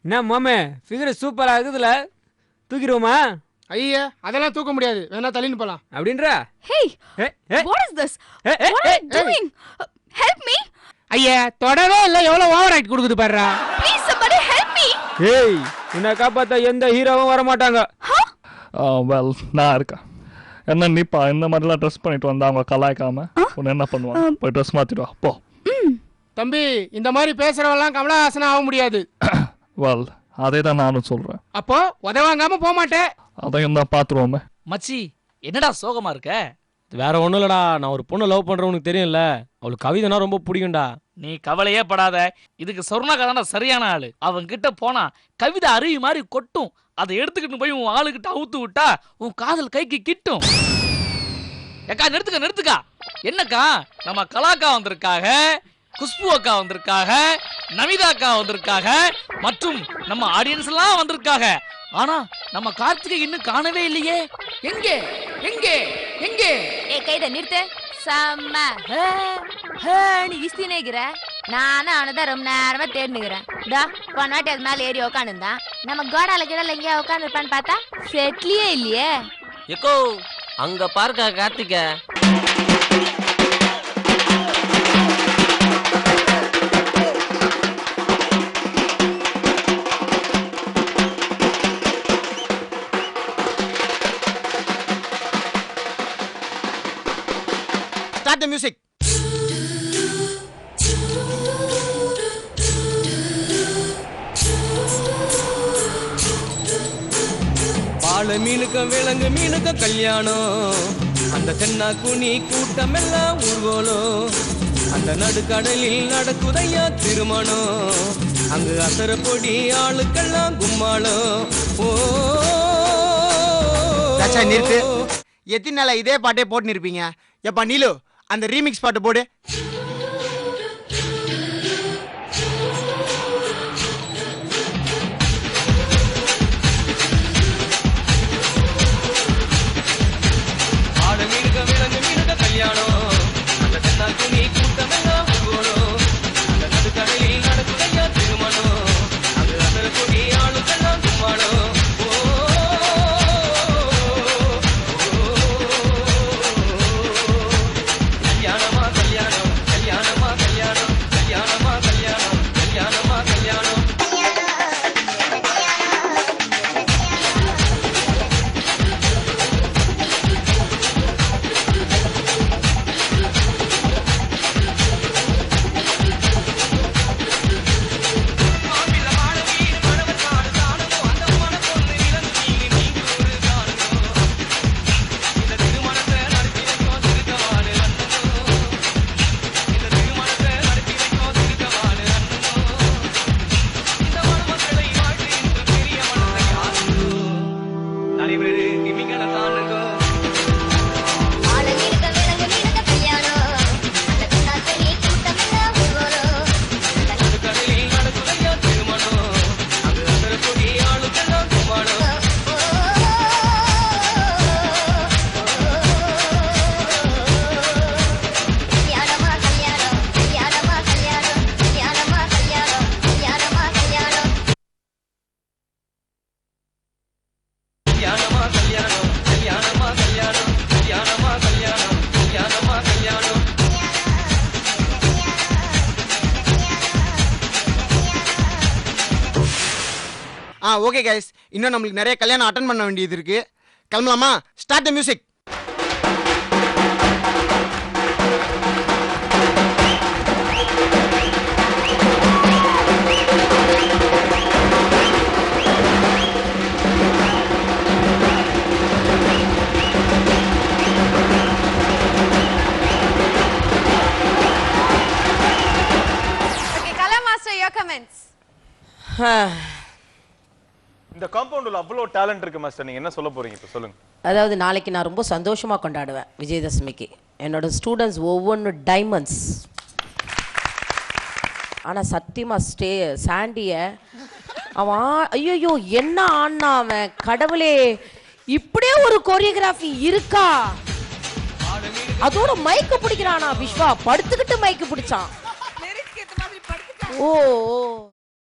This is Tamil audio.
என்ன மாமே ஃபிகர் சூப்பரா இருக்குதுல, தூக்கிடுவோமா? ஐயா அதெல்லாம் தூக்க முடியாது, வேணா தள்ளின்னு போலாம். அப்படின்றா? Hey, what is this? What are you doing? Help me! ஐயா தொடவே இல்ல, எவ்வளவு ஓவர் ஆக்ட் கொடுக்குது பாருடா. Please somebody help me! ஏய், உன்னை காப்பாத்த எந்த ஹீரோவும் வர மாட்டாங்க. வெல் நான் இருக்கேன். என்ன நீப்பா இந்த மாதிரிலாம் ட்ரெஸ் பண்ணிட்டு வந்தா அவங்க கலாய்க்காம உன்னை என்ன பண்ணுவாங்க? போய் ட்ரெஸ் மாத்திட்டு வா போ. தம்பி இந்த மாதிரி பேசுறவெல்லாம் கமலஹாசன் ஆக முடியாது. வெல் அதே தான் நானும் சொல்றேன். அப்போ உதவாங்காம போக மாட்டேன். அதையும் தான் பாத்துருவோமே. மச்சி என்னடா சோகமா இருக்க? வேற ஒண்ணும் இல்லடா, நான் ஒரு பொண்ணு லவ் பண்றேன், உனக்கு தெரியும்ல, அவளுக்கு கவிதைனா ரொம்ப பிடிக்கும்டா. நீ கவலையே படாத, இதுக்கு சொர்ணாக்கா சரியான ஆளு. அவங்க கிட்ட போனா கவிதை அருவி மாதிரி கொட்டும். அதை எடுத்துக்கிட்டு போய் உன் ஆளுகிட்ட அவுத்து விட்டா உன் காதல் கைக்கு கிட்டும். ஏக்கா நிறுத்துக்கா. என்னக்கா, நம்ம கலாக்கா வந்திருக்காக, குஷ்பு அக்கா வந்திருக்காக, நமிதா அக்கா வந்திருக்காக, மற்றும் நம்ம ஆடியன்ஸ் எல்லாம் வந்திருக்காக. ஆனா நம்ம கார்த்திகை இன்னும் காணவே இல்லையே. எங்கே எங்கே எங்கே? ஏய் கைத நிறுத்து. செம்ம நீ இஸ்தினேக்கிற. நானும் அவனதான் ரொம்ப நேரமா தேடினுக்கிறேன். டா போன வாட்டி அது மேலே ஏறி உக்காந்துருந்தான். நம்ம கோடால கிடல எங்கேயா உட்காந்துருப்பான்னு பார்த்தா செட்லியே இல்லையே. எக்கோ அங்க பாருக்கா கார்த்திகை. Start the music. பால மீனுக்கும் விலங்கு மீனுக்கும் கல்யாணம், அந்த தென்னா குனி கூட்டம் எல்லாம் ஊர்வலம், அந்த நடுக்கடலில் நடக்குதையா திருமணம், அங்கு அசர பொடி ஆளுக்கெல்லாம் கும்மாளம். ஓ நிறுத்து. எத்தனை நாளா இதே பாட்டே போட்டு இருப்பீங்க? எப்பா நீலு அந்த ரீமிக்ஸ் பாட்டு போடு. பால மீனுக்கும் விலங்கு மீனுக்கும் கல்யாணம், அந்த தென்னா குனி கூட்டம் எல்லாம் ஊர்வலம், அந்த நடுக்கடலில் நடக்குதையா திருமணம், அங்கு அசர பொடி ஆளுக்கெல்லாம் கும்மாளம். ஓகே கைஸ், இன்னும் நம்மளுக்கு நிறைய கல்யாணம் அட்டெண்ட் பண்ண வேண்டியது இருக்கு. கிளம்பலாமா? Start the music. Okay, Kala Master, your comments. இந்த காம்பவுண்ட்ல அவ்வளோ டேலண்ட் இருக்கு மாஸ்டர், நீங்க என்ன சொல்ல போறீங்க இப்போ சொல்லுங்க. அதாவது நாளைக்கு நான் ரொம்ப சந்தோஷமாக கொண்டாடுவேன் விஜயதசமிக்கு. என்னோட ஸ்டூடெண்ட்ஸ் ஒவ்வொன்று டைமண்ட்ஸ். ஆனால் சத்தியமாக சாண்டியை அவன் ஐயோ என்ன ஆனா அவன், கடவுளே இப்படியே ஒரு கோரியோகிராஃபி இருக்கா? அதோட மைக்கு பிடிக்கிறானா விஸ்வா, படுத்துக்கிட்டு மைக்கு பிடிச்சான். ஓ